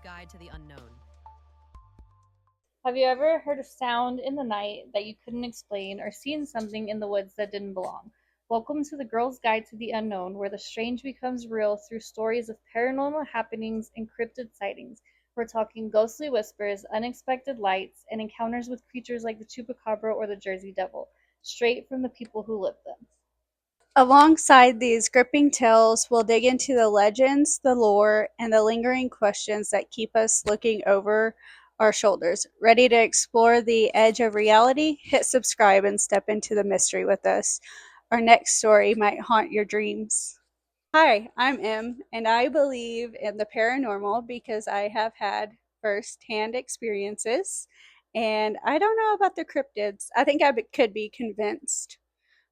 Guide to the Unknown. Have you ever heard a sound in the night that you couldn't explain or seen something in the woods that didn't belong? Welcome to the Girl's Guide to the Unknown, where the strange becomes real through stories of paranormal happenings and cryptid sightings. We're talking ghostly whispers, unexpected lights, and encounters with creatures like the chupacabra or the Jersey Devil, straight from the people who live them. Alongside these gripping tales, we'll dig into the legends, the lore, and the lingering questions that keep us looking over our shoulders. Ready to explore the edge of reality? Hit subscribe and step into the mystery with us. Our next story might haunt your dreams. Hi, I'm Em, and I believe in the paranormal because I have had first-hand experiences, and I don't know about the cryptids. I think I could be convinced.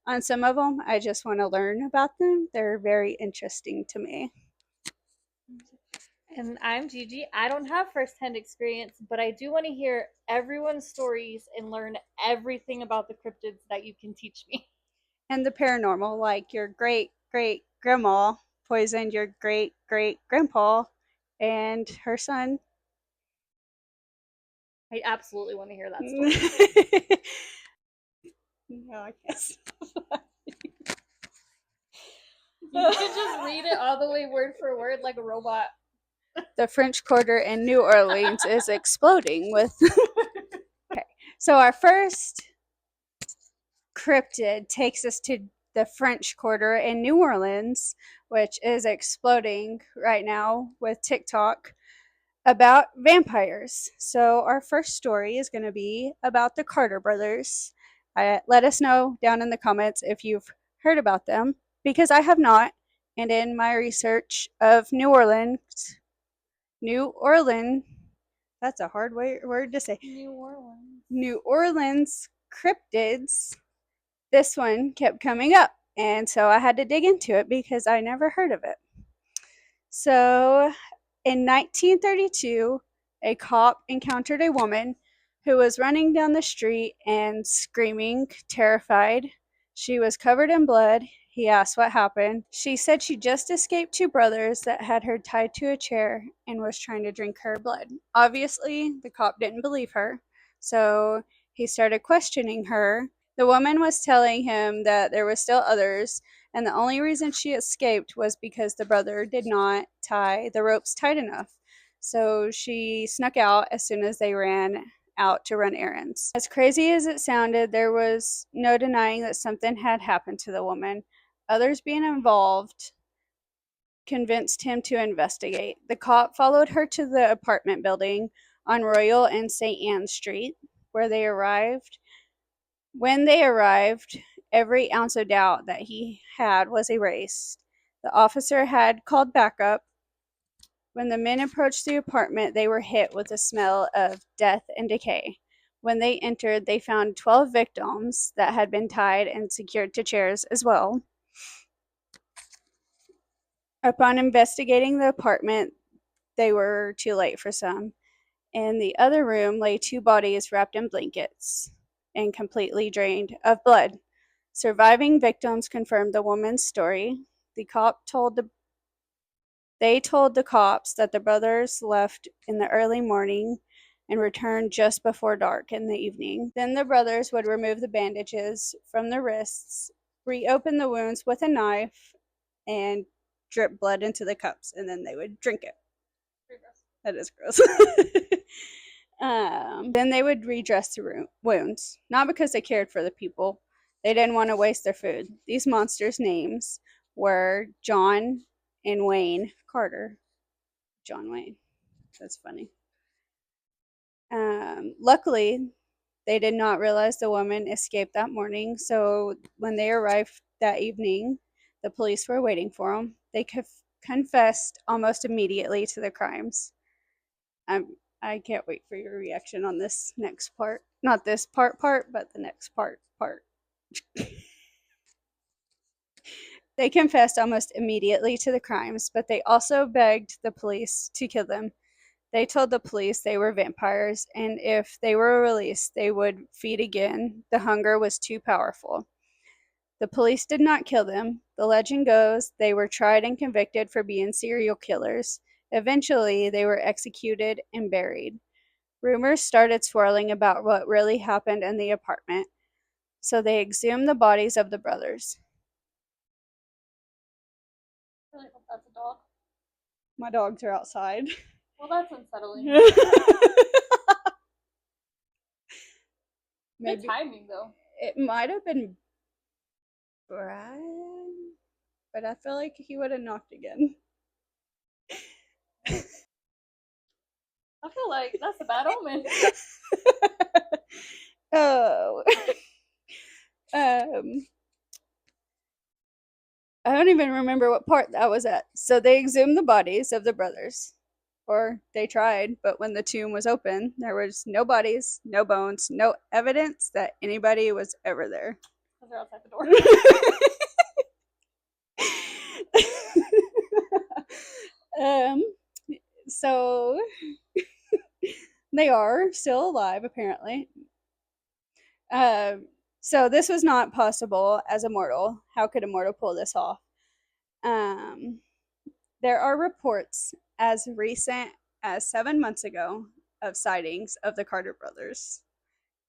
On some of them, I just want to learn about them. They're very interesting to me. And I'm Gigi. I don't have firsthand experience, but I do want to hear everyone's stories and learn everything about the cryptids that you can teach me. And the paranormal, like your great great grandma poisoned your great great grandpa and her son. I absolutely want to hear that story. No, I guess. You could just read it all the way word for word like a robot. The French Quarter in New Orleans is exploding with. Okay, so our first cryptid takes us to the French Quarter in New Orleans, which is exploding right now with TikTok about vampires. So, our first story is going to be about the Carter brothers. Let us know down in the comments if you've heard about them, because I have not. And in my research of New Orleans, that's a hard word to say. New Orleans cryptids, this one kept coming up. And so I had to dig into it because I never heard of it. So in 1932, a cop encountered a woman who was running down the street and screaming, terrified. She was covered in blood. He asked what happened. She said she just escaped two brothers that had her tied to a chair and was trying to drink her blood. Obviously, the cop didn't believe her, so he started questioning her. The woman was telling him that there were still others, and the only reason she escaped was because the brother did not tie the ropes tight enough. So she snuck out as soon as they ran out to run errands. As crazy as it sounded, there was no denying that something had happened to the woman. Others being involved convinced him to investigate. The cop followed her to the apartment building on Royal and St. Anne Street, where they arrived. When they arrived, every ounce of doubt that he had was erased. The officer had called backup. When the men approached the apartment, they were hit with a smell of death and decay. When they entered, they found 12 victims that had been tied and secured to chairs as well. Upon investigating the apartment, they were too late for some. In the other room lay two bodies wrapped in blankets and completely drained of blood. Surviving victims confirmed the woman's story. They told the cops that the brothers left in the early morning and returned just before dark in the evening. Then the brothers would remove the bandages from the wrists, reopen the wounds with a knife, and drip blood into the cups, and then they would drink it. That is gross. Then they would redress the wounds, not because they cared for the people. They didn't want to waste their food. These monsters' names were John and Wayne Carter. John Wayne. That's funny. Luckily, they did not realize the woman escaped that morning, so when they arrived that evening, the police were waiting for them. They confessed almost immediately to the crimes. I can't wait for your reaction on this next part. Not this part, but the next part. They confessed almost immediately to the crimes, but they also begged the police to kill them. They told the police they were vampires, and if they were released, they would feed again. The hunger was too powerful. The police did not kill them. The legend goes they were tried and convicted for being serial killers, Eventually, they were executed and buried. Rumors started swirling about what really happened in the apartment, so they exhumed the bodies of the brothers. I really hope that's a dog. My dogs are outside. Well, that's unsettling. Maybe. Good timing, though. It might have been Brad, but I feel like he would have knocked again. I feel like that's a bad omen. Oh. um, I don't even remember what part that was at. So they exhumed the bodies of the brothers. Or they tried, but when the tomb was open, there was no bodies, no bones, no evidence that anybody was ever there. Because they're outside the door. So they are still alive, apparently. So this was not possible as a mortal. How could a mortal pull this off? There are reports as recent as 7 months ago of sightings of the Carter brothers.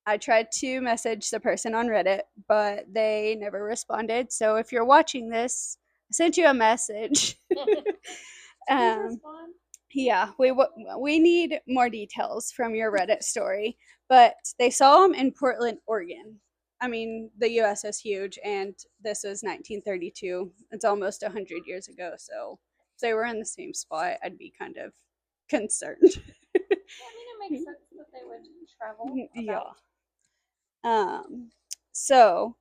I tried to message the person on Reddit, but they never responded. So if you're watching this, I sent you a message. Yeah, we need more details from your Reddit story. But they saw them in Portland, Oregon. I mean, the U.S. is huge, and this was 1932. It's almost 100 years ago. So if they were in the same spot, I'd be kind of concerned. Yeah, I mean, it makes sense that they would travel. Yeah. So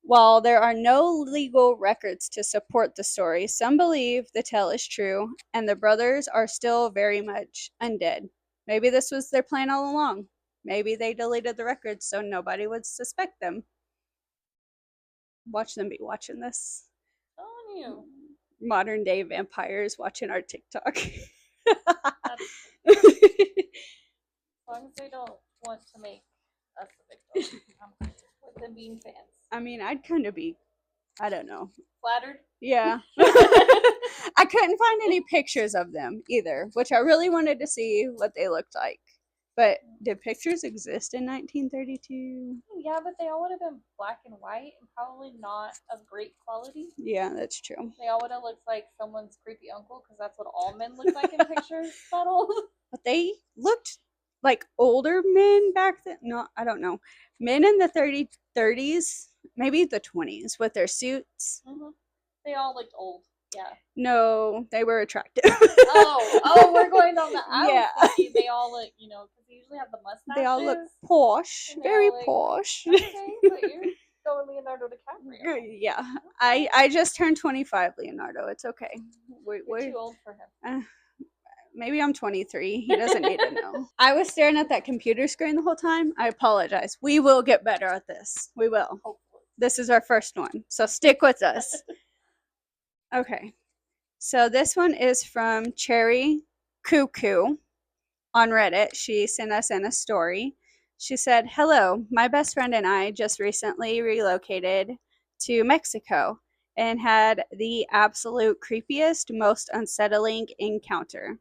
while there are no legal records to support the story, some believe the tale is true and the brothers are still very much undead. Maybe this was their plan all along. Maybe they deleted the records so nobody would suspect them. Watch them be watching this. On you. Modern day vampires watching our TikTok. As long as they don't want to make us the victim, I'm with them being fans. I mean, I'd kind of be, I don't know. Flattered? Yeah. I couldn't find any pictures of them either, which I really wanted to see what they looked like. But did pictures exist in 1932? Yeah, but they all would have been black and white and probably not of great quality. Yeah, that's true. They all would have looked like someone's creepy uncle because that's what all men look like in pictures that old. But they looked like older men back then. No, I don't know. Men in the 30s, maybe the 20s with their suits. Mm-hmm. They all looked old. Yeah. No, they were attractive. We're going on the yeah. They all look, because they usually have the mustaches. They all look posh, very posh. Okay, but you're going Leonardo DiCaprio. Yeah, I just turned 25, Leonardo. It's okay. You're too old for him. Maybe I'm 23. He doesn't need to know. I was staring at that computer screen the whole time. I apologize. We will get better at this. We will. Hopefully. This is our first one, so stick with us. Okay. So this one is from Cherry Cuckoo on Reddit. She sent us in a story. She said, "Hello, my best friend and I just recently relocated to Mexico and had the absolute creepiest, most unsettling encounter.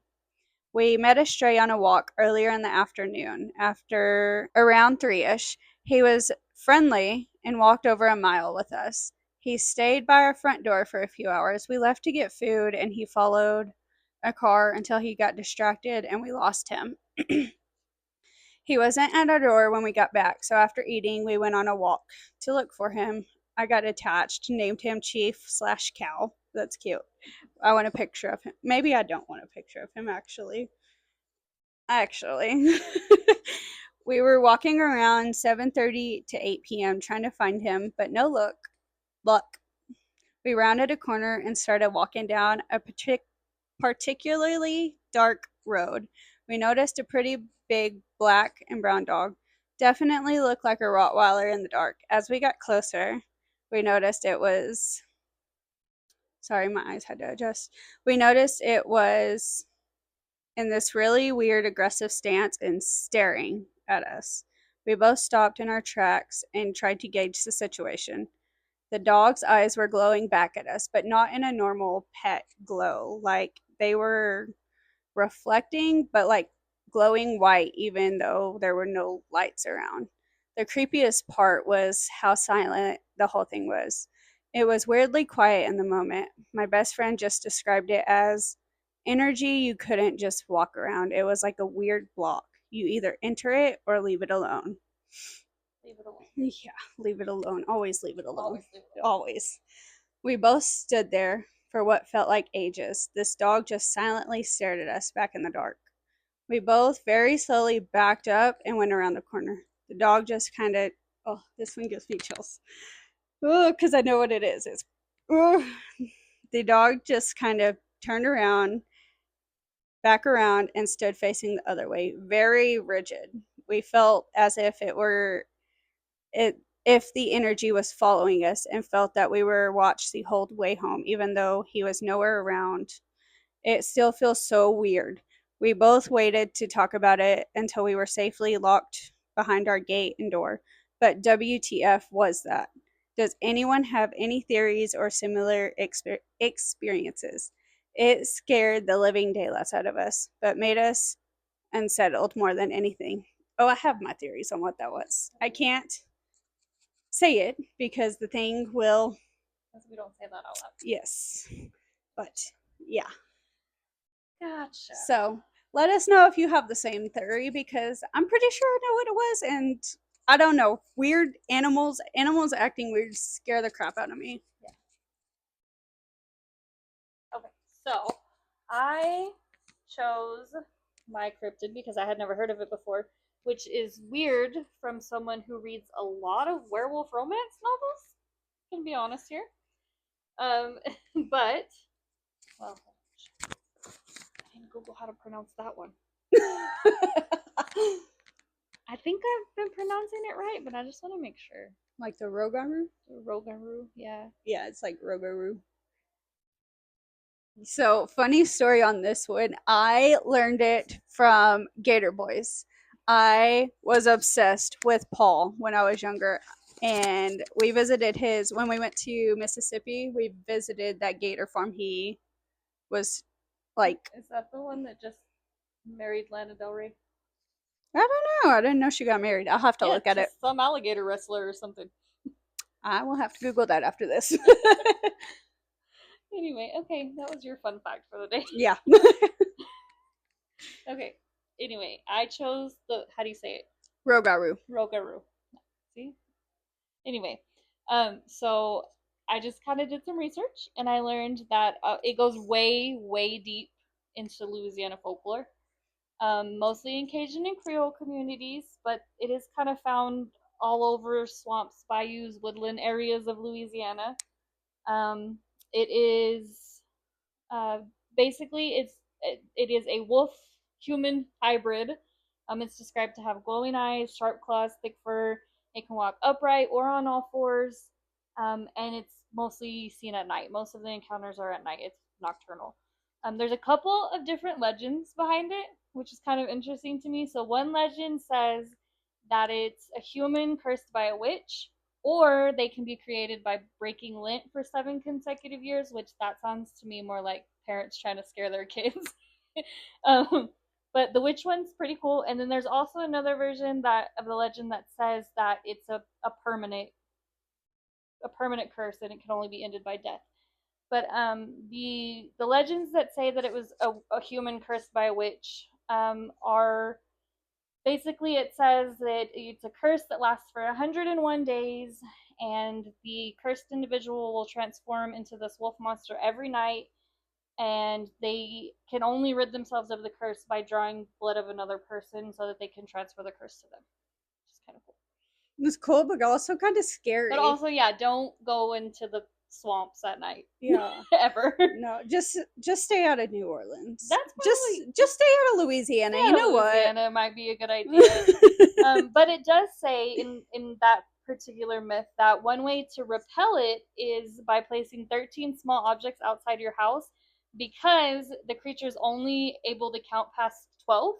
We met a stray on a walk earlier in the afternoon, after around 3ish. He was friendly and walked over a mile with us. He stayed by our front door for a few hours. We left to get food, and he followed a car until he got distracted and we lost him. He wasn't at our door when we got back, so after eating, we went on a walk to look for him. I got attached, named him Chief/Cow. That's cute. I want a picture of him. Maybe I don't want a picture of him, actually. We were walking around 7:30 to 8 p.m. trying to find him, but no luck. We rounded a corner and started walking down a particularly dark road. We noticed a pretty big black and brown dog. Definitely looked like a Rottweiler in the dark. As we got closer, we noticed it was... Sorry, my eyes had to adjust. We noticed it was in this really weird aggressive stance and staring at us. We both stopped in our tracks and tried to gauge the situation. The dog's eyes were glowing back at us, but not in a normal pet glow. Like, they were reflecting, but like glowing white, even though there were no lights around. The creepiest part was how silent the whole thing was. It was weirdly quiet in the moment. My best friend just described it as energy you couldn't just walk around. It was like a weird block. You either enter it or leave it alone. Leave it alone. Yeah, leave it alone. Always leave it alone. Always leave it alone. Always. We both stood there for what felt like ages. This dog just silently stared at us back in the dark. We both very slowly backed up and went around the corner. The dog just kind of, oh, this one gives me chills. Oh, because I know what it is. It's, oh. The dog just kind of turned around, back around, and stood facing the other way, very rigid. We felt as if if the energy was following us, and felt that we were watched the whole way home, even though he was nowhere around. It still feels so weird. We both waited to talk about it until we were safely locked behind our gate and door. But WTF was that? Does anyone have any theories or similar experiences? It scared the living daylights out of us, but made us unsettled more than anything. Oh, I have my theories on what that was. I can't say it because the thing will. Because we don't say that out loud. Yes. But yeah. Gotcha. So let us know if you have the same theory, because I'm pretty sure I know what it was, and I don't know. Weird animals acting weird scare the crap out of me. Yeah. Okay, so I chose my cryptid because I had never heard of it before, which is weird from someone who reads a lot of werewolf romance novels. I can be honest here. But well, I can Google how to pronounce that one. I think I've been pronouncing it right, but I just want to make sure. Like the Rougarou? Rougarou, yeah. Yeah, it's like Rougarou. So, funny story on this one. I learned it from Gator Boys. I was obsessed with Paul when I was younger, and we visited his when we went to Mississippi. We visited that gator farm. He was like, is that the one that just married Lana Del Rey? I don't know. I didn't know she got married. I'll have to look at it. Some alligator wrestler or something. I will have to Google that after this. Anyway, okay, that was your fun fact for the day. Yeah. Okay. Anyway, I chose the, how do you say it? Rougarou. Rougarou. See? Anyway, so I just kind of did some research, and I learned that it goes way, way deep into Louisiana folklore. Mostly in Cajun and Creole communities, but it is kind of found all over swamps, bayous, woodland areas of Louisiana. It is basically it is a wolf human hybrid. It's described to have glowing eyes, sharp claws, thick fur. It can walk upright or on all fours, and it's mostly seen at night. Most of the encounters are at night. It's nocturnal. There's a couple of different legends behind it, which is kind of interesting to me. So one legend says that it's a human cursed by a witch, or they can be created by breaking lint for 7 consecutive years, which that sounds to me more like parents trying to scare their kids. um, but the witch one's pretty cool. And then there's also another version that of the legend that says that it's a permanent curse and it can only be ended by death. But the legends that say that it was a human cursed by a witch are basically, it says that it's a curse that lasts for 101 days, and the cursed individual will transform into this wolf monster every night, and they can only rid themselves of the curse by drawing blood of another person so that they can transfer the curse to them. Which is kind of cool. It's cool, but also kind of scary. But also, yeah, don't go into the swamps at night. Yeah. Ever. No, just stay out of New Orleans. That's probably, just stay out of Louisiana. You know what? Louisiana might be a good idea. But it does say in that particular myth that one way to repel it is by placing 13 small objects outside your house, because the creature is only able to count past 12,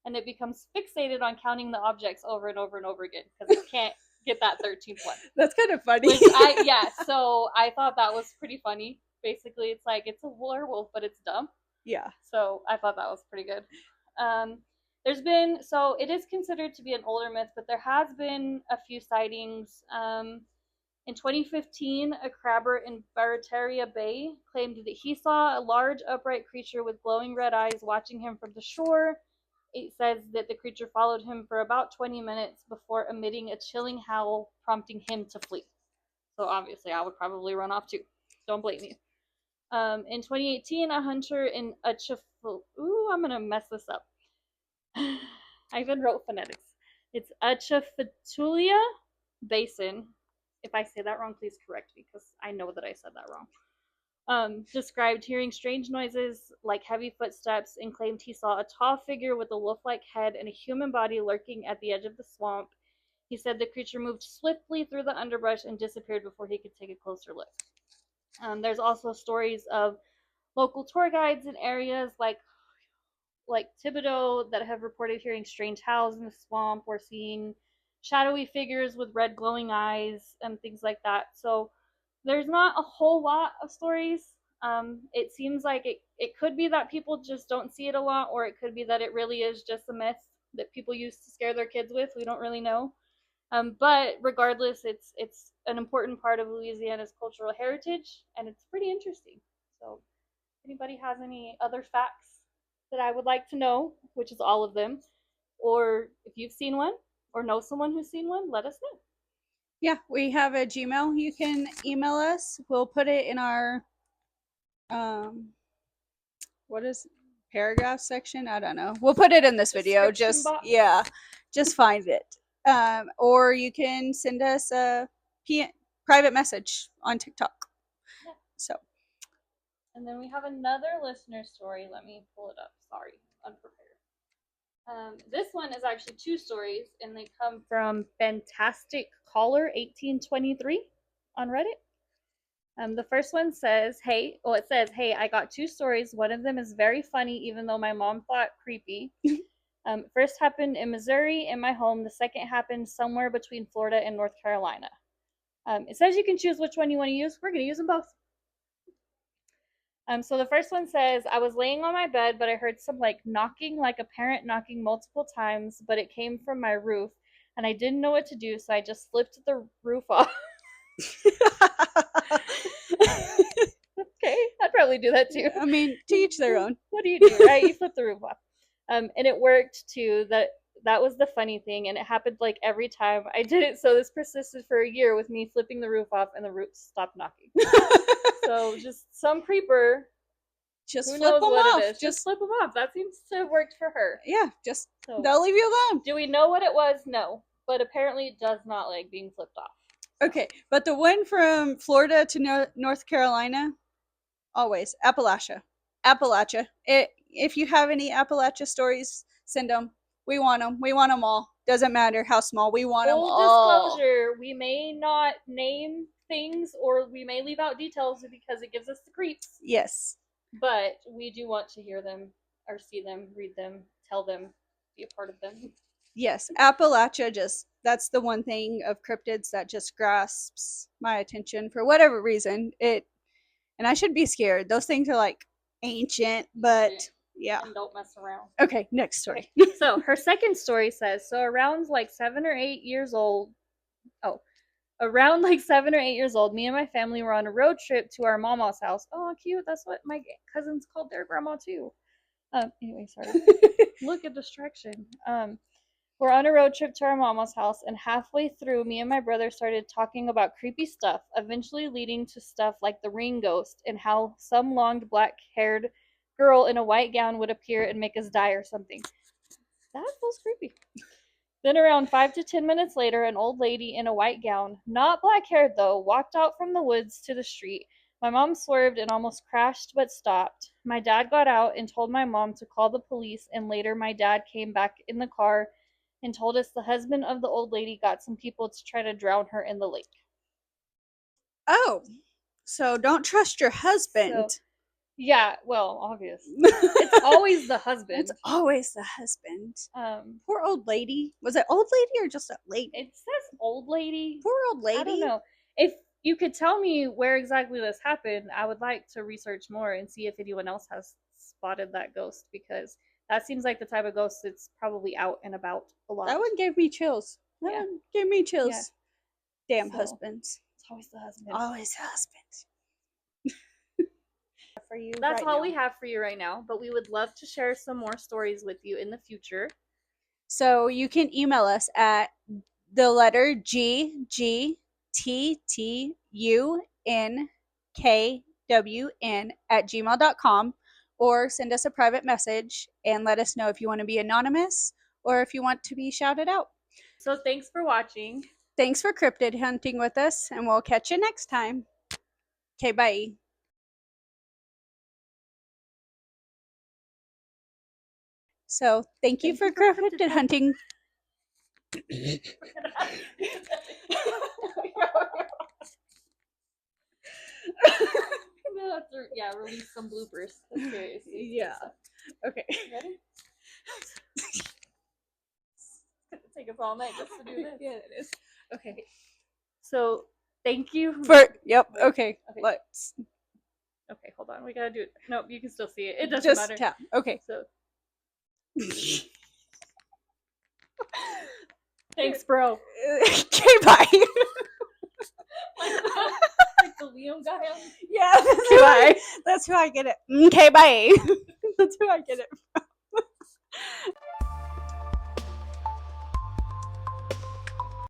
and it becomes fixated on counting the objects over and over and over again because it can't get that 13th one. That's kind of funny. So I thought that was pretty funny. Basically, it's like it's a werewolf, but it's dumb. Yeah. So I thought that was pretty good. There's been, so it is considered to be an older myth, but there has been a few sightings. In 2015, a crabber in Barataria Bay claimed that he saw a large upright creature with glowing red eyes watching him from the shore. It says that the creature followed him for about 20 minutes before emitting a chilling howl, prompting him to flee. So obviously, I would probably run off too. Don't blame me. In 2018, a hunter in I'm gonna mess this up. I even wrote phonetics. It's Atchafalaya Basin. If I say that wrong, please correct me because I know that I said that wrong. Described hearing strange noises like heavy footsteps and claimed he saw a tall figure with a wolf-like head and a human body lurking at the edge of the swamp. He said the creature moved swiftly through the underbrush and disappeared before he could take a closer look. There's also stories of local tour guides in areas like Thibodeau that have reported hearing strange howls in the swamp or seeing shadowy figures with red glowing eyes and things like that. So there's not a whole lot of stories. It seems like it could be that people just don't see it a lot, or it could be that it really is just a myth that people use to scare their kids with. We don't really know. But regardless, it's an important part of Louisiana's cultural heritage, and it's pretty interesting. So, if anybody has any other facts that I would like to know, which is all of them, or if you've seen one or know someone who's seen one, let us know. Yeah, we have a Gmail. You can email us. We'll put it in our what is paragraph section? I don't know. We'll put it in this video. Just box. Yeah, just find it. Or you can send us a private message on TikTok. Yeah. So. And then we have another listener story. Let me pull it up. Sorry, unprepared. This one is actually two stories, and they come from Fantastic Caller 1823 on Reddit. The first one says, "Hey," well, it says, "Hey, I got two stories. One of them is very funny, even though my mom thought creepy. First happened in Missouri in my home. The second happened somewhere between Florida and North Carolina. It says you can choose which one you want to use. We're going to use them both." So the first one says, "I was laying on my bed, but I heard some knocking, like a parent knocking multiple times, but it came from my roof, and I didn't know what to do, so I just flipped the roof off." Okay, I'd probably do that too. I mean, to each their own. What do you do, right? You flip the roof off. And it worked too. That was the funny thing, and it happened every time I did it. So this persisted for a year with me flipping the roof off, and the roof stopped knocking. So just some creeper. Just flip them off. Just flip them off. That seems to have worked for her. Yeah, they'll leave you alone. Do we know what it was? No, but apparently it does not like being flipped off. Okay, but the one from Florida to North Carolina, always Appalachia. If you have any Appalachia stories, send them. We want them. We want them all. Doesn't matter how small. We want them all. Full disclosure: we may not name things, or we may leave out details because it gives us the creeps. Yes. But we do want to hear them, or see them, read them, tell them, be a part of them. Yes, Appalachia that's the one thing of cryptids that just grasps my attention for whatever reason. And I should be scared. Those things are ancient, but yeah. And don't mess around. Okay, next story. Okay. So her second story says, around 7 or 8 years old, me and my family were on a road trip to our mama's house. Oh, cute. That's what my cousins called their grandma too. Anyway, sorry. Look at distraction. We're on a road trip to our mama's house, and halfway through, me and my brother started talking about creepy stuff, eventually leading to stuff like the ring ghost and how some long black-haired girl in a white gown would appear and make us die or something. That feels creepy. Then around 5 to 10 minutes later, an old lady in a white gown, not black-haired though, walked out from the woods to the street. My mom swerved and almost crashed but stopped. My dad got out and told my mom to call the police, and later my dad came back in the car and told us the husband of the old lady got some people to try to drown her in the lake. Oh, so don't trust your husband. Yeah, well, obviously. It's always the husband. It's always the husband. Poor old lady. Was it old lady or just a lady? It says old lady. Poor old lady. I don't know. If you could tell me where exactly this happened, I would like to research more and see if anyone else has spotted that ghost, because that seems like the type of ghost that's probably out and about a lot. That one gave me chills. That Yeah. one gave me chills. Yeah. Damn So, husbands. It's always the husband. Always husbands. For you That's right all now. we have for you right now, but we would love to share some more stories with you in the future. So you can email us at the letter GGTTUNKWN@gmail.com, or send us a private message and let us know if you want to be anonymous or if you want to be shouted out. So thanks for watching. Thanks for cryptid hunting with us, and we'll catch you next time. Okay, bye. So thank you for cryptid hunting. Yeah, release some bloopers. That's serious. Yeah. Okay. Ready? It's gonna take us all night just to do this. Yeah, it is. Okay. So thank you for yep. Okay. Let's. Okay, hold on. We gotta do it. No, you can still see it. It doesn't just matter. Tap. Okay. So. Thanks, bro. Okay, bye. Like the Liam guy on. Yeah, that's who I get it. Okay, bye. That's who I get it.